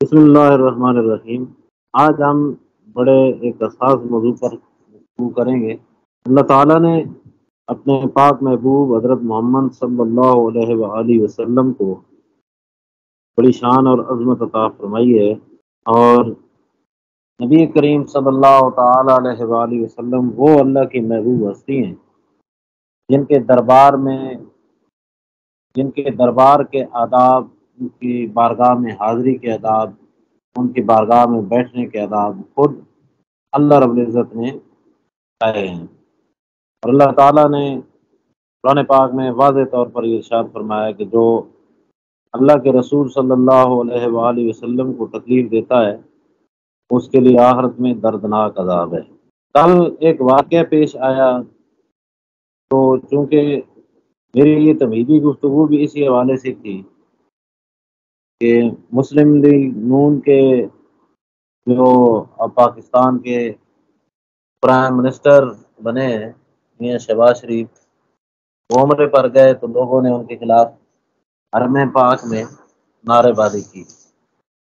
بسم اللہ الرحمن الرحیم۔ آج ہم بڑے ایک حساس موضوع پر گفتگو کریں گے۔ اللہ تعالیٰ نے اپنے پاک محبوب حضرت محمد صلی اللہ علیہ وآلہ وسلم کو بڑی شان اور عظمت عطا فرمائی ہے، اور نبی کریم صلی اللہ تعالیٰ علیہ وآلہ وسلم وہ اللہ کی محبوب ہستی ہیں جن کے دربار کے آداب، ان کی بارگاہ میں حاضری کے آداب، ان کی بارگاہ میں بیٹھنے کے آداب خود اللہ رب العزت نے آئے ہیں۔ اور اللہ تعالیٰ نے قرآن پاک میں واضح طور پر یہ ارشاد فرمایا کہ جو اللہ کے رسول صلی اللہ علیہ وآلہ وسلم کو تکلیف دیتا ہے اس کے لیے آخرت میں دردناک عذاب ہے۔ کل ایک واقعہ پیش آیا، تو چونکہ میری یہ تمہیدی گفتگو بھی اسی حوالے سے تھی کہ مسلم لیگ نون کے جو اب پاکستان کے پرائم منسٹر بنے ہیں میاں شہباز شریف، وہ عمرے پر گئے تو لوگوں نے ان کے خلاف حرم پاک میں نعرے بازی کی،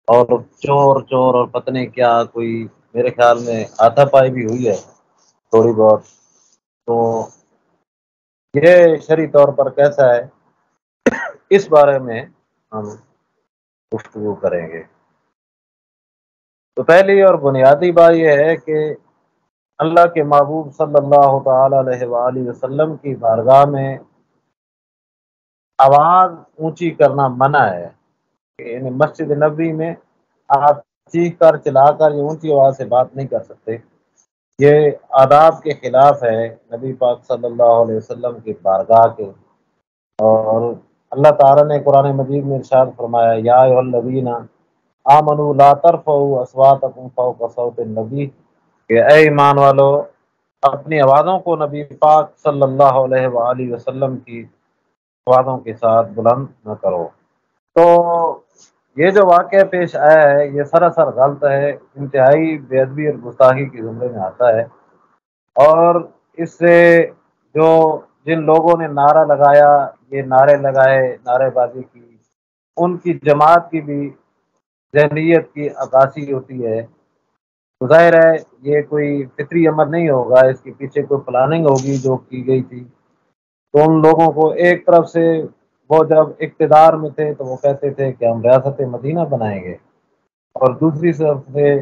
اور چور چور اور پتہ نہیں کیا، کوئی میرے خیال میں ہاتھا پائی بھی ہوئی ہے تھوڑی بہت۔ تو یہ شرعی طور پر کیسا ہے، اس بارے میں ہم گفتگو کریں گے۔ تو پہلی اور بنیادی بات یہ ہے کہ اللہ کے محبوب صلی اللہ تعالی علیہ وآلہ وسلم کی بارگاہ میں آواز اونچی کرنا منع ہے، یعنی مسجد نبوی میں آپ چیخ کر چلا کر یہ اونچی آواز سے بات نہیں کر سکتے، یہ آداب کے خلاف ہے نبی پاک صلی اللہ علیہ وسلم کی بارگاہ کے۔ اور اللہ تعالیٰ نے قرآن مجید میں ارشاد فرمایا، یا ایھا الذین آمنوا لا ترفعوا اصواتکم فوق صوت النبی، کہ اے ایمان والو اپنی آوازوں کو نبی پاک صلی اللہ علیہ وآلہ وسلم کی آوازوں کے ساتھ بلند نہ کرو۔ تو یہ جو واقعہ پیش آیا ہے یہ سراسر غلط ہے، انتہائی بے ادبی اور گستاخی کے زمرے میں آتا ہے، اور اس سے جو جن لوگوں نے نعرہ لگایا، یہ نعرے لگائے، نعرے بازی کی، ان کی جماعت کی بھی ذہنیت کی عکاسی ہوتی ہے۔ تو ظاہر ہے یہ کوئی فطری عمل نہیں ہوگا، اس کے پیچھے کوئی پلاننگ ہوگی جو کی گئی تھی۔ تو ان لوگوں کو ایک طرف سے وہ جب اقتدار میں تھے تو وہ کہتے تھے کہ ہم ریاست مدینہ بنائیں گے، اور دوسری طرف سے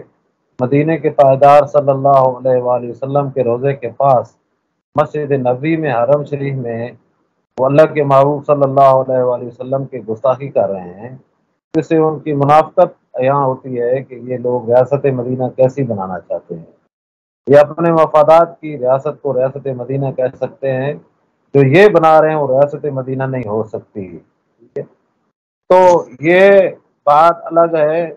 مدینہ کے تاجدار صلی اللہ علیہ وآلہ وسلم کے روضے کے پاس مسجد نبوی میں حرم شریف میں وہ اللہ کے محبوب صلی اللہ علیہ وآلہ وسلم کے گستاخی کر رہے ہیں، جس سے ان کی منافقت یہاں ہوتی ہے کہ یہ لوگ ریاست مدینہ کیسی بنانا چاہتے ہیں۔ یہ اپنے مفادات کی ریاست کو ریاست مدینہ کہہ سکتے ہیں، جو یہ بنا رہے ہیں وہ ریاست مدینہ نہیں ہو سکتی، ٹھیک ہے؟ تو یہ بات الگ ہے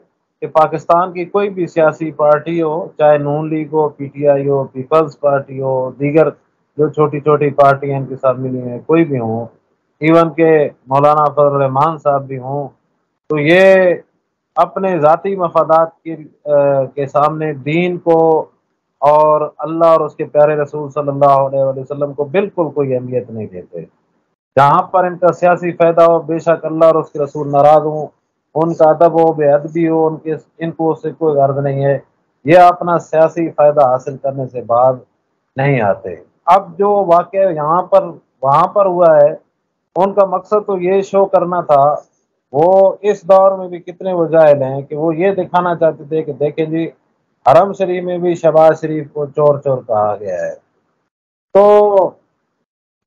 کہ پاکستان کی کوئی بھی سیاسی پارٹی ہو، چاہے نون لیگ ہو، پی ٹی آئی ہو، پیپلز پارٹی ہو، دیگر جو چھوٹی چھوٹی پارٹیاں ان کے ساتھ ملی ہیں، کوئی بھی ہوں، ایون کہ مولانا فضل الرحمان صاحب بھی ہوں، تو یہ اپنے ذاتی مفادات کے سامنے دین کو اور اللہ اور اس کے پیارے رسول صلی اللہ علیہ وسلم کو بالکل کوئی اہمیت نہیں دیتے۔ جہاں پر ان کا سیاسی فائدہ ہو، بے شک اللہ اور اس کے رسول ناراض ہوں، ان کا ادب ہو، بے ادبی ہو، ان کو اس سے کوئی غرض نہیں ہے، یہ اپنا سیاسی فائدہ حاصل کرنے سے باز نہیں آتے۔ اب جو واقعہ یہاں پر وہاں پر ہوا ہے، ان کا مقصد تو یہ شو کرنا تھا، وہ اس دور میں بھی کتنے وجائل ہیں کہ وہ یہ دکھانا چاہتے تھے کہ دیکھیں جی حرم شریف میں بھی شہباز شریف کو چور چور کہا گیا ہے۔ تو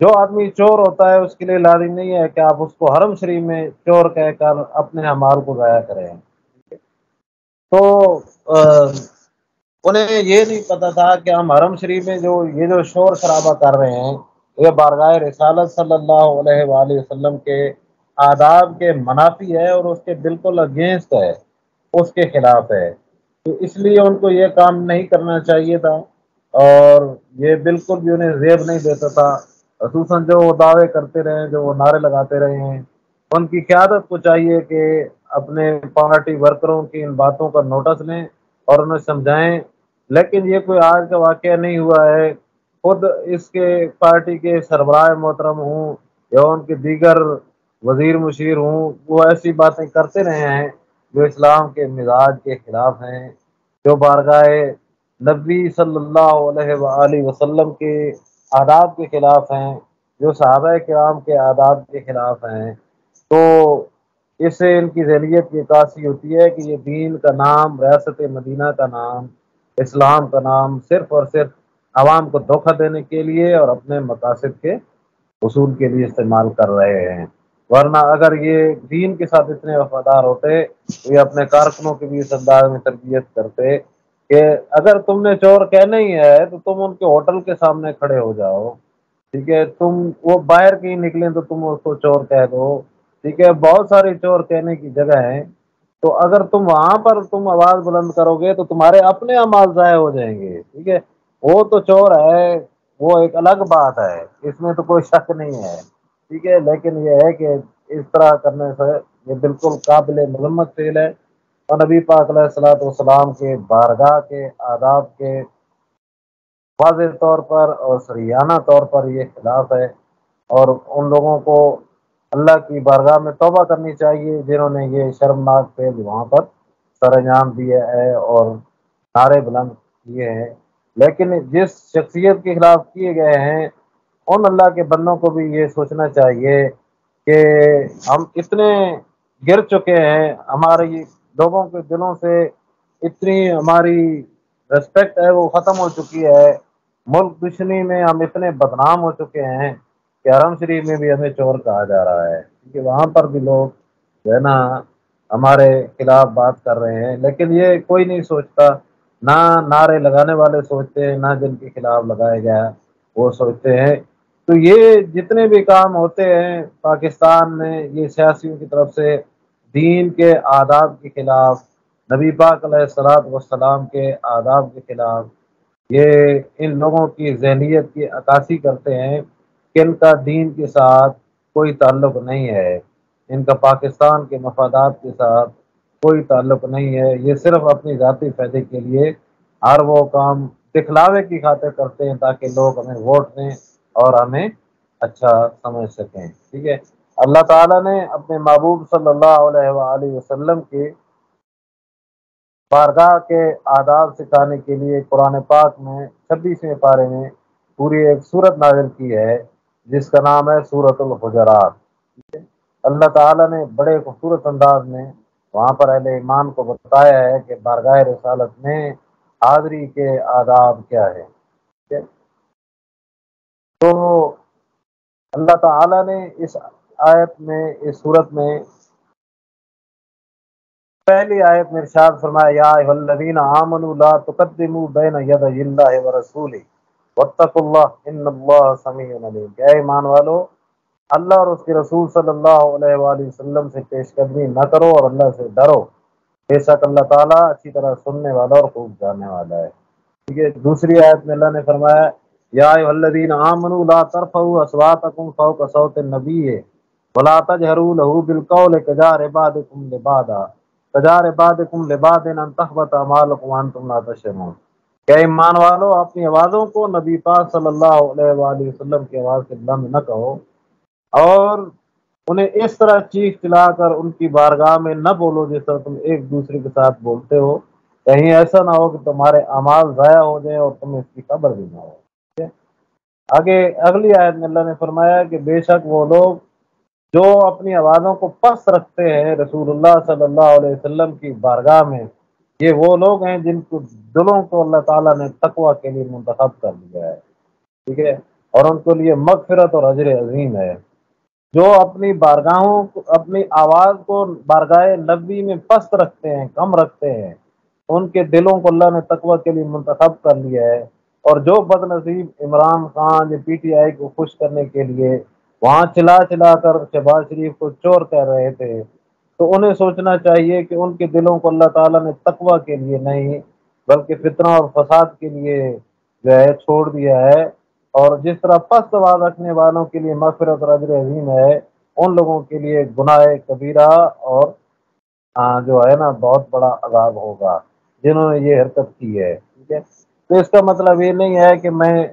جو آدمی چور ہوتا ہے اس کے لیے لازم نہیں ہے کہ آپ اس کو حرم شریف میں چور کہہ کر اپنے اعمال کو ضائع کریں۔ تو انہیں یہ نہیں پتا تھا کہ ہم حرم شریف میں جو شور شرابہ کر رہے ہیں یہ بارگاہ رسالت صلی اللہ علیہ وآلہ وسلم کے آداب کے منافی ہے، اور اس کے بالکل اگینسٹ ہے، اس کے خلاف ہے۔ تو اس لیے ان کو یہ کام نہیں کرنا چاہیے تھا، اور یہ بالکل بھی انہیں زیب نہیں دیتا تھا، خصوصاً جو وہ دعوے کرتے رہے، جو وہ نعرے لگاتے رہے ہیں۔ ان کی قیادت کو چاہیے کہ اپنے پارٹی ورکروں کی ان باتوں کا نوٹس لیں اور انہیں سمجھائیں، لیکن یہ کوئی آج کا واقعہ نہیں ہوا ہے۔ خود اس کے پارٹی کے سربراہ محترم ہوں یا ان کے دیگر وزیر مشیر ہوں، وہ ایسی باتیں کرتے رہے ہیں جو اسلام کے مزاج کے خلاف ہیں، جو بارگاہ نبی صلی اللہ علیہ وآلہ وسلم کے آداب کے خلاف ہیں، جو صحابہ کرام کے آداب کے خلاف ہیں، تو اس سے ان کی ذہنیت کی عکاسی ہوتی ہے کہ یہ دین کا نام، ریاست مدینہ کا نام، اسلام کا نام صرف اور صرف عوام کو دھوکہ دینے کے لیے اور اپنے مقاصد کے حصول کے لیے استعمال کر رہے ہیں۔ ورنہ اگر یہ دین کے ساتھ اتنے وفادار ہوتے تو یہ اپنے کارکنوں کی بھی اس انداز میں تربیت کرتے کہ اگر تم نے چور کہنا ہی ہے تو تم ان کے ہوٹل کے سامنے کھڑے ہو جاؤ، ٹھیک ہے، تم وہ باہر کہیں نکلیں تو تم اس کو چور کہہ دو، ٹھیک ہے، بہت ساری چور کہنے کی جگہ ہے، تو اگر تم وہاں پر تم آواز بلند کرو گے تو تمہارے اپنے اعمال ضائع ہو جائیں گے، ٹھیک ہے۔ وہ تو چور ہے، وہ ایک الگ بات ہے، اس میں تو کوئی شک نہیں ہے، ٹھیک ہے، لیکن یہ ہے کہ اس طرح کرنے سے یہ بالکل قابل مذمت فعل ہے، اور نبی پاک علیہ الصلوۃ والسلام کے بارگاہ کے آداب کے واضح طور پر اور سریانہ طور پر یہ خلاف ہے، اور ان لوگوں کو اللہ کی بارگاہ میں توبہ کرنی چاہیے جنہوں نے یہ شرمناک فعل وہاں پر سر انجام دیا ہے اور نعرے بلند کیے ہیں۔ لیکن جس شخصیت کے خلاف کیے گئے ہیں ان اللہ کے بندوں کو بھی یہ سوچنا چاہیے کہ ہم اتنے گر چکے ہیں، ہماری لوگوں کے دلوں سے اتنی ہماری ریسپیکٹ ہے وہ ختم ہو چکی ہے، ملک دشمنی میں ہم اتنے بدنام ہو چکے ہیں کہ حرم شریف میں بھی ہمیں چور کہا جا رہا ہے، کیونکہ وہاں پر بھی لوگ جو ہے نا ہمارے خلاف بات کر رہے ہیں، لیکن یہ کوئی نہیں سوچتا، نہ نعرے لگانے والے سوچتے ہیں، نہ جن کے خلاف لگائے گیا وہ سوچتے ہیں۔ تو یہ جتنے بھی کام ہوتے ہیں پاکستان میں یہ سیاسیوں کی طرف سے دین کے آداب کے خلاف، نبی پاک علیہ الصلوۃ والسلام کے آداب کے خلاف، یہ ان لوگوں کی ذہنیت کی عکاسی کرتے ہیں کہ ان کا دین کے ساتھ کوئی تعلق نہیں ہے، ان کا پاکستان کے مفادات کے ساتھ کوئی تعلق نہیں ہے، یہ صرف اپنی ذاتی فائدے کے لیے ہر وہ کام دکھلاوے کی خاطر کرتے ہیں تاکہ لوگ ہمیں ووٹ دیں اور ہمیں اچھا سمجھ سکیں، ٹھیک ہے۔ اللہ تعالیٰ نے اپنے محبوب صلی اللہ علیہ وآلہ وسلم کی بارگاہ کے آداب سکھانے کے لیے قرآن پاک میں 26ویں پارے میں پوری ایک سورت نازل کی ہے جس کا نام ہے سورۃ الحجرات، ٹھیک ہے۔ اللہ تعالیٰ نے بڑے خوبصورت انداز میں وہاں پر اہل ایمان کو بتایا ہے کہ بارگاہ رسالت میں حاضری کے آداب کیا ہے، ٹھیک ہے۔ تو اللہ تعالیٰ نے اس آیت میں، اس صورت میں پہلی آیت میں ارشاد فرمایا یا ایھا الذین آمنوا لا تقدموا بین یدی اللہ ورسولہ واتقوا اللہ ان اللہ سمیع علیم، کہ اے ایمان والو اللہ اور اس کے رسول صلی اللہ علیہ وآلہ وسلم سے پیش قدمی نہ کرو اور اللہ سے ڈرو، بے شک اللہ تعالیٰ اچھی طرح سننے والا اور خوب جاننے والا ہے، ٹھیک ہے۔ دوسری آیت میں اللہ نے فرمایا یا ایھا الذین آمنوا لا ترفعوا اصواتکم فوق صوت النبی ولا تجهروا له بالقول كجهر بعضكم لبعض ان تحبط اعمالكم وانتم لا تشعرون، کہ ایمان والو اپنی آوازوں کو نبی پاک صلی اللہ علیہ وآلہ وسلم کی آواز سے بلند نہ کہو اور انہیں اس طرح چیخ چلا کر ان کی بارگاہ میں نہ بولو جس طرح تم ایک دوسرے کے ساتھ بولتے ہو، کہیں ایسا نہ ہو کہ تمہارے اعمال ضائع ہو جائیں اور تمہیں اس کی خبر بھی نہ ہو، ٹھیک ہے۔ آگے اگلی آیت میں اللہ نے فرمایا کہ بے شک وہ لوگ جو اپنی آوازوں کو پست رکھتے ہیں رسول اللہ صلی اللہ علیہ وسلم کی بارگاہ میں، یہ وہ لوگ ہیں جن کو دلوں کو اللہ تعالیٰ نے تقوی کے لیے منتخب کر دیا ہے، ٹھیک ہے، اور ان کے لیے مغفرت اور اجر عظیم ہے۔ جو اپنی بارگاہوں اپنی آواز کو بارگاہ نبی میں پست رکھتے ہیں، کم رکھتے ہیں، ان کے دلوں کو اللہ نے تقوی کے لیے منتخب کر لیا ہے، اور جو بد نصیب عمران خان یا پی ٹی آئی کو خوش کرنے کے لیے وہاں چلا چلا کر شہباز شریف کو چور کہہ رہے تھے، تو انہیں سوچنا چاہیے کہ ان کے دلوں کو اللہ تعالیٰ نے تقوی کے لیے نہیں بلکہ فتنہ اور فساد کے لیے جو ہے چھوڑ دیا ہے، اور جس طرح پست آواز رکھنے والوں کے لیے مغفرت اور اجر عظیم ہے، ان لوگوں کے لیے گناہ کبیرہ اور جو ہے نا بہت بڑا عذاب ہوگا جنہوں نے یہ حرکت کی ہے، ٹھیک ہے۔ تو اس کا مطلب یہ نہیں ہے کہ میں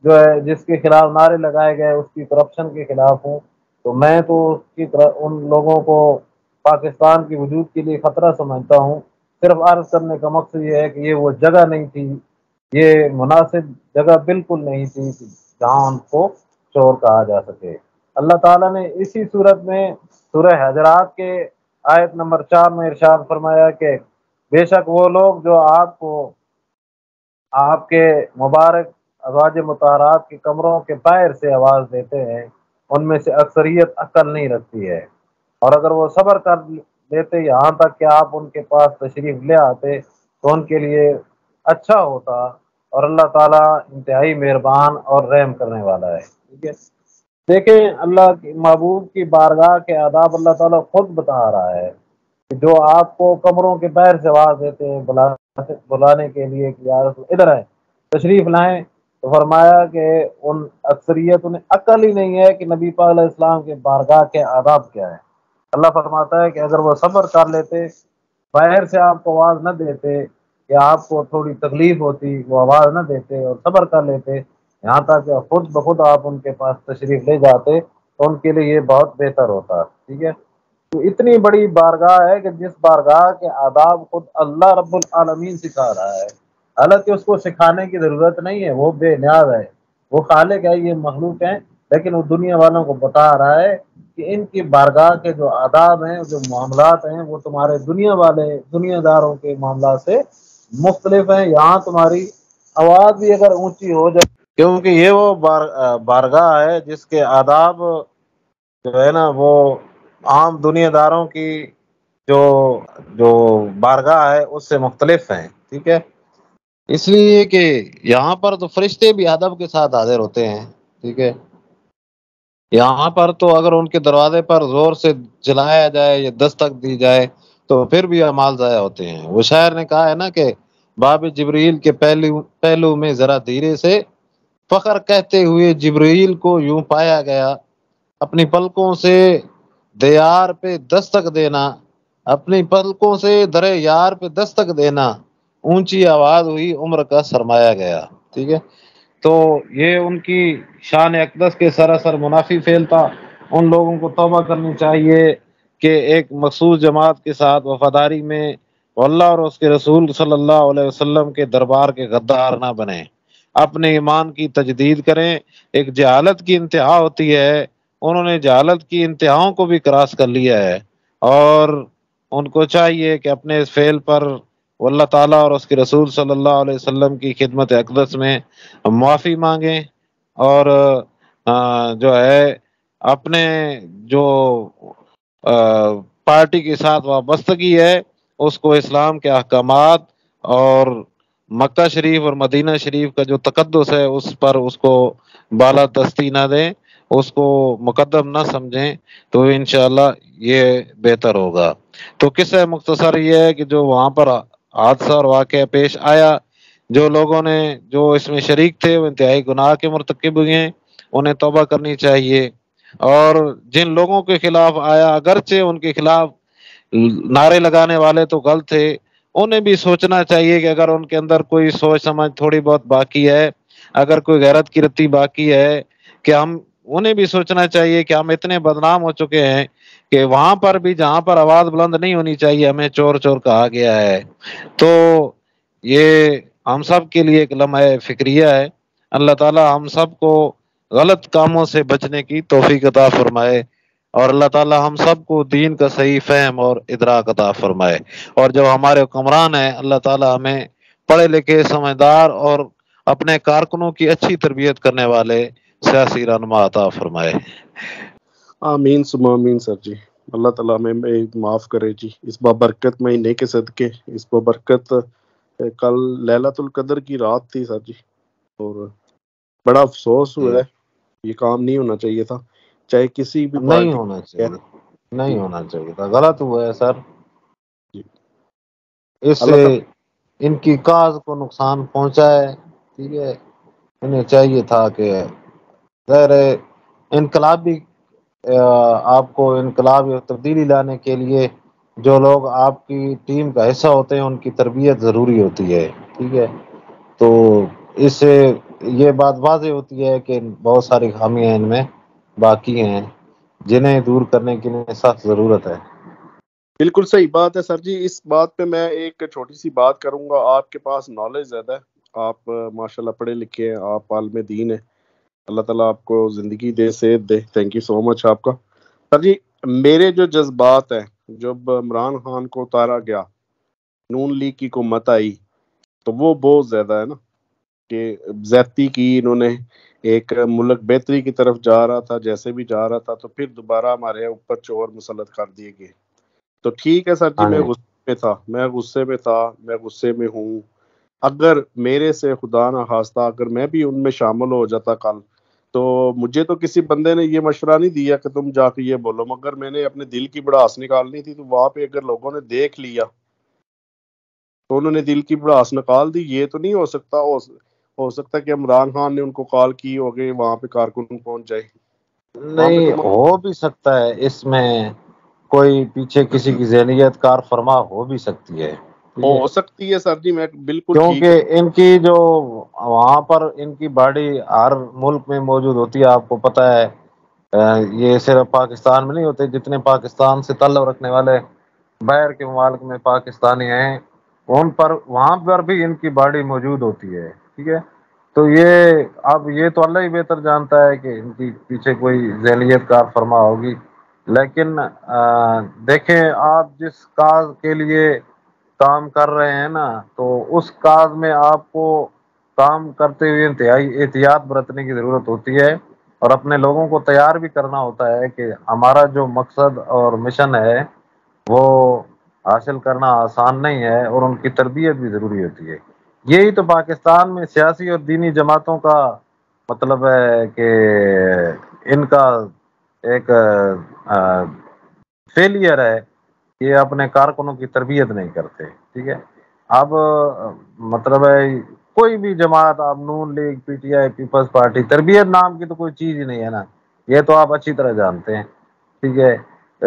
جو ہے جس کے خلاف نعرے لگائے گئے اس کی کرپشن کے خلاف ہوں تو میں تو اس کی طرح ان لوگوں کو پاکستان کے وجود کے لیے خطرہ سمجھتا ہوں۔ صرف عرض کرنے کا مقصد یہ ہے کہ یہ وہ جگہ نہیں تھی، یہ مناسب جگہ بالکل نہیں تھی جہاں ان کو چور کہا جا سکے۔ اللہ تعالیٰ نے اسی صورت میں سورہ حجرات کے آیت نمبر 4 میں ارشاد فرمایا کہ بے شک وہ لوگ جو آپ کو آپ کے مبارک ازواج مطہرات کے کمروں کے باہر سے آواز دیتے ہیں، ان میں سے اکثریت عقل نہیں رکھتی ہے، اور اگر وہ صبر کر لیتے یہاں تک کہ آپ ان کے پاس تشریف لے آتے تو ان کے لیے اچھا ہوتا، اور اللہ تعالیٰ انتہائی مہربان اور رحم کرنے والا ہے۔ ٹھیک ہے، دیکھیں اللہ کی محبوب کی بارگاہ کے آداب اللہ تعالیٰ خود بتا رہا ہے کہ جو آپ کو کمروں کے باہر سے آواز دیتے ہیں بلانے کے لیے کہ یا رسول ادھر ہے، تشریف لائیں، تو فرمایا کہ ان اکثریت انہیں عقل ہی نہیں ہے کہ نبی پاک علیہ السلام کے بارگاہ کے آداب کیا ہے۔ اللہ فرماتا ہے کہ اگر وہ صبر کر لیتے، باہر سے آپ کو آواز نہ دیتے، یا آپ کو تھوڑی تکلیف ہوتی وہ آواز نہ دیتے اور صبر کر لیتے یہاں تک کہ خود بخود آپ ان کے پاس تشریف لے جاتے، تو ان کے لیے یہ بہت بہتر ہوتا۔ ٹھیک ہے، تو اتنی بڑی بارگاہ ہے کہ جس بارگاہ کے آداب خود اللہ رب العالمین سکھا رہا ہے، حالانکہ اس کو سکھانے کی ضرورت نہیں ہے، وہ بے نیاز ہے، وہ خالق ہے، یہ مخلوق ہیں، لیکن وہ دنیا والوں کو بتا رہا ہے کہ ان کی بارگاہ کے جو آداب ہیں، جو معاملات ہیں، وہ تمہارے دنیا داروں کے معاملات سے مختلف ہیں۔ یہاں تمہاری آواز بھی اگر اونچی ہو جائے، کیونکہ یہ وہ بارگاہ ہے جس کے آداب جو ہے نا وہ عام دنیا داروں کی جو جو بارگاہ ہے اس سے مختلف ہیں۔ ٹھیک ہے، اس لیے کہ یہاں پر تو فرشتے بھی ادب کے ساتھ حاضر ہوتے ہیں۔ ٹھیک ہے، یہاں پر تو اگر ان کے دروازے پر زور سے جلایا جائے یا دستک دی جائے تو پھر بھی اعمال ضائع ہوتے ہیں۔ وہ شاعر نے کہا ہے نا کہ باب جبریل کے پہلو میں ذرا دھیرے سے فخر کہتے ہوئے جبریل کو یوں پایا گیا، اپنی پلکوں سے دیار پہ دستک دینا، اپنی پلکوں سے درے یار پہ دستک دینا، اونچی آواز ہوئی عمر کا سرمایا گیا۔ ٹھیک ہے، تو یہ ان کی شان اقدس کے سراسر منافی فعل تھا۔ ان لوگوں کو توبہ کرنی چاہیے کہ ایک مخصوص جماعت کے ساتھ وفاداری میں اللہ اور اس کے رسول صلی اللہ علیہ وسلم کے دربار کے غدار نہ بنیں، اپنے ایمان کی تجدید کریں۔ ایک جہالت کی انتہا ہوتی ہے، انہوں نے جہالت کی انتہاؤں کو بھی کراس کر لیا ہے، اور ان کو چاہیے کہ اپنے اس فعل پر وہ اللہ تعالیٰ اور اس کے رسول صلی اللہ علیہ وسلم کی خدمت اقدس میں معافی مانگیں، اور جو ہے اپنے جو پارٹی کے ساتھ وابستگی ہے اس کو اسلام کے احکامات اور مکہ شریف اور مدینہ شریف کا جو تقدس ہے اس پر اس کو بالا دستی نہ دیں، اس کو مقدم نہ سمجھیں، تو انشاءاللہ یہ بہتر ہوگا۔ تو قصہ مختصر یہ ہے کہ جو وہاں پر حادثہ اور واقعہ پیش آیا، جو لوگوں نے جو اس میں شریک تھے وہ انتہائی گناہ کے مرتکب ہوئے ہیں، انہیں توبہ کرنی چاہیے، اور جن لوگوں کے خلاف آیا اگرچہ ان کے خلاف نعرے لگانے والے تو غلط تھے، انہیں بھی سوچنا چاہیے کہ اگر ان کے اندر کوئی سوچ سمجھ تھوڑی بہت باقی ہے، اگر کوئی غیرت کی رتی باقی ہے، کہ انہیں بھی سوچنا چاہیے کہ ہم اتنے بدنام ہو چکے ہیں کہ وہاں پر بھی جہاں پر آواز بلند نہیں ہونی چاہیے ہمیں چور چور کہا گیا ہے۔ تو یہ ہم سب کے لیے ایک لمحہ فکریہ ہے۔ اللہ تعالی ہم سب کو غلط کاموں سے بچنے کی توفیق عطا فرمائے، اور اللہ تعالی ہم سب کو دین کا صحیح فہم اور ادراک عطا فرمائے، اور جو ہمارے حکمران ہیں اللہ تعالی ہمیں پڑھے لکھے سمجھدار اور اپنے کارکنوں کی اچھی تربیت کرنے والے سیاسی رہنما عطا فرمائے۔ آمین ثم آمین سر جی۔ اللہ تعالیٰ ہمیں معاف کرے جی، اس بابرکت مہینے کے صدقے، اس بابرکت کل لیلۃ القدر کی رات تھی سر جی، اور بڑا افسوس ہوا ہے، یہ کام نہیں ہونا چاہیے تھا، چاہے کسی بھی نہیں پارٹی ہونا چاہیے، نہیں ہونا چاہیے تھا، غلط ہوا ہے سر۔ جی اس اللہ سے تعالیٰ ان کی کاز کو نقصان پہنچا ہے۔ ٹھیک ہے، انہیں چاہیے تھا کہ غیر انقلابی آپ کو انقلاب یا تبدیلی لانے کے لیے جو لوگ آپ کی ٹیم کا حصہ ہوتے ہیں ان کی تربیت ضروری ہوتی ہے۔ ٹھیک ہے، تو اس سے یہ بات واضح ہوتی ہے کہ بہت ساری خامیاں ان میں باقی ہیں جنہیں دور کرنے کی سخت ضرورت ہے۔ بالکل صحیح بات ہے سر جی. اس بات پہ میں ایک چھوٹی سی بات کروں گا. آپ کے پاس نالج زیادہ ہے, آپ ماشاءاللہ پڑھے لکھے ہیں, آپ عالم دین ہیں, اللہ تعالیٰ آپ کو زندگی دے, صحت دے. تھینک یو سو مچ آپ کا. سر جی میرے جو جذبات ہیں, جب عمران خان کو اتارا گیا, نون لیگ کی حکومت آئی, تو وہ بہت زیادہ ہے نا کہ زیادتی کی انہوں نے. ایک ملک بہتری کی طرف جا رہا تھا, جیسے بھی جا رہا تھا, تو پھر دوبارہ ہمارے اوپر چور مسلط کر دیے گئے. تو ٹھیک ہے سر جی, ہاں میں جی. غصے میں تھا, میں غصے میں ہوں. اگر میرے سے خدا نہ خواستہ اگر میں بھی ان میں شامل ہو جاتا کل, تو مجھے تو کسی بندے نے یہ مشورہ نہیں دیا کہ تم جا کے یہ بولو, مگر میں نے اپنے دل کی بڑاس نکالنی تھی. تو وہاں پہ اگر لوگوں نے دیکھ لیا تو انہوں نے دل کی بڑاس نکال دی. یہ تو نہیں ہو سکتا کہ عمران خان نے ان کو کال کی ہوگی وہاں پہ کارکن پہنچ جائے. وہاں پہ نہیں تو ہو بھی سکتا ہے, اس میں کوئی پیچھے کسی کی ذہنیت کار فرما ہو بھی سکتی ہے. ٹھیک ہے, ہو سکتی ہے سر جی, میں بالکل ٹھیک ہے. کیونکہ ان کی جو وہاں پر ان کی باڈی ہر ملک میں موجود ہوتی ہے, آپ کو پتہ ہے. یہ صرف پاکستان میں نہیں ہوتے, جتنے پاکستان سے تعلق رکھنے والے باہر کے ممالک میں پاکستانی ہیں, ان پر وہاں پر بھی ان کی باڈی موجود ہوتی ہے. ٹھیک ہے, تو یہ اب یہ تو اللہ ہی بہتر جانتا ہے کہ ان کی پیچھے کوئی ذہنیت کار فرما ہوگی. لیکن دیکھیں, آپ جس کاز کے لیے کام کر رہے ہیں نا, تو اس کاز میں آپ کو کام کرتے ہوئے انتہائی احتیاط برتنے کی ضرورت ہوتی ہے, اور اپنے لوگوں کو تیار بھی کرنا ہوتا ہے کہ ہمارا جو مقصد اور مشن ہے وہ حاصل کرنا آسان نہیں ہے, اور ان کی تربیت بھی ضروری ہوتی ہے. یہی تو پاکستان میں سیاسی اور دینی جماعتوں کا مطلب ہے کہ ان کا ایک فیلئر ہے, یہ اپنے کارکنوں کی تربیت نہیں کرتے. ٹھیک ہے, اب مطلب ہے کوئی بھی جماعت, آپ نون لیگ, پی ٹی آئی, پیپلز پارٹی, تربیت نام کی تو کوئی چیز ہی نہیں ہے نا, یہ تو آپ اچھی طرح جانتے ہیں. ٹھیک ہے,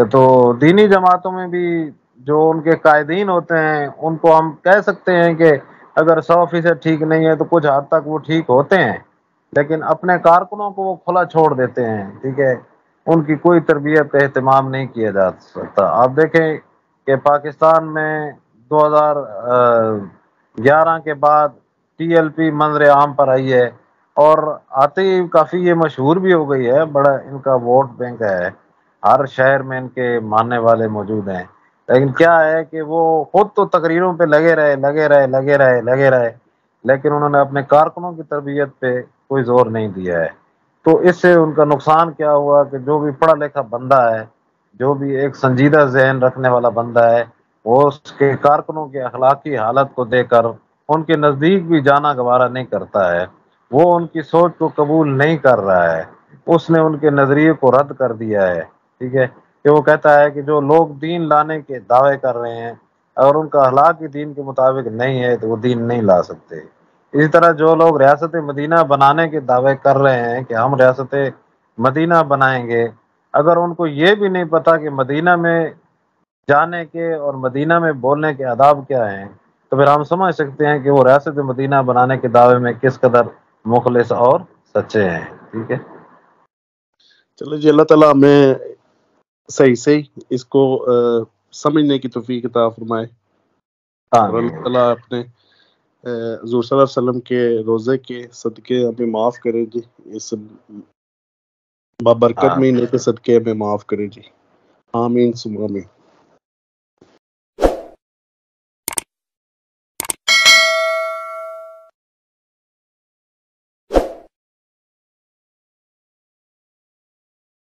تو دینی جماعتوں میں بھی جو ان کے قائدین ہوتے ہیں, ان کو ہم کہہ سکتے ہیں کہ اگر 100% ٹھیک نہیں ہے تو کچھ حد تک وہ ٹھیک ہوتے ہیں, لیکن اپنے کارکنوں کو وہ کھلا چھوڑ دیتے ہیں. ٹھیک ہے, ان کی کوئی تربیت کا اہتمام نہیں کیا جا سکتا. آپ دیکھیں کہ پاکستان میں 2011 کے بعد ٹی ایل پی منظر عام پر آئی ہے, اور آتے ہی کافی یہ مشہور بھی ہو گئی ہے, بڑا ان کا ووٹ بینک ہے, ہر شہر میں ان کے ماننے والے موجود ہیں. لیکن کیا ہے کہ وہ خود تو تقریروں پہ لگے رہے, لیکن انہوں نے اپنے کارکنوں کی تربیت پہ کوئی زور نہیں دیا ہے. تو اس سے ان کا نقصان کیا ہوا کہ جو بھی پڑھا لکھا بندہ ہے, جو بھی ایک سنجیدہ ذہن رکھنے والا بندہ ہے, وہ اس کے کارکنوں کے اخلاقی حالت کو دیکھ کر ان کے نزدیک بھی جانا گوارا نہیں کرتا ہے. وہ ان کی سوچ کو قبول نہیں کر رہا ہے, اس نے ان کے نظریے کو رد کر دیا ہے. ٹھیک ہے, کہ وہ کہتا ہے کہ جو لوگ دین لانے کے دعوے کر رہے ہیں, اگر ان کا اخلاق ہی دین کے مطابق نہیں ہے تو وہ دین نہیں لا سکتے. اسی طرح جو لوگ ریاست مدینہ بنانے کے دعوے کر رہے ہیں کہ ہم ریاست مدینہ بنائیں گے, اگر ان کو یہ بھی نہیں پتا کہ مدینہ میں جانے کے اور مدینہ میں بولنے کے آداب کیا ہیں, تو پھر ہم سمجھ سکتے ہیں کہ وہ ریاست مدینہ بنانے کے دعوے میں کس قدر مخلص اور سچے ہیں. ٹھیک ہے, چلو جی, اللہ تعالیٰ ہمیں صحیح اس کو سمجھنے کی توفیق عطا فرمائے, اور آمین. اللہ تعالیٰ اپنے حضور صلی اللہ علیہ وسلم کے روزے کے صدقے ہمیں معاف کرے جی, اس بابرکت آمین. مہینے کے صدقے ہمیں معاف کرے جی. آمین ثم آمین.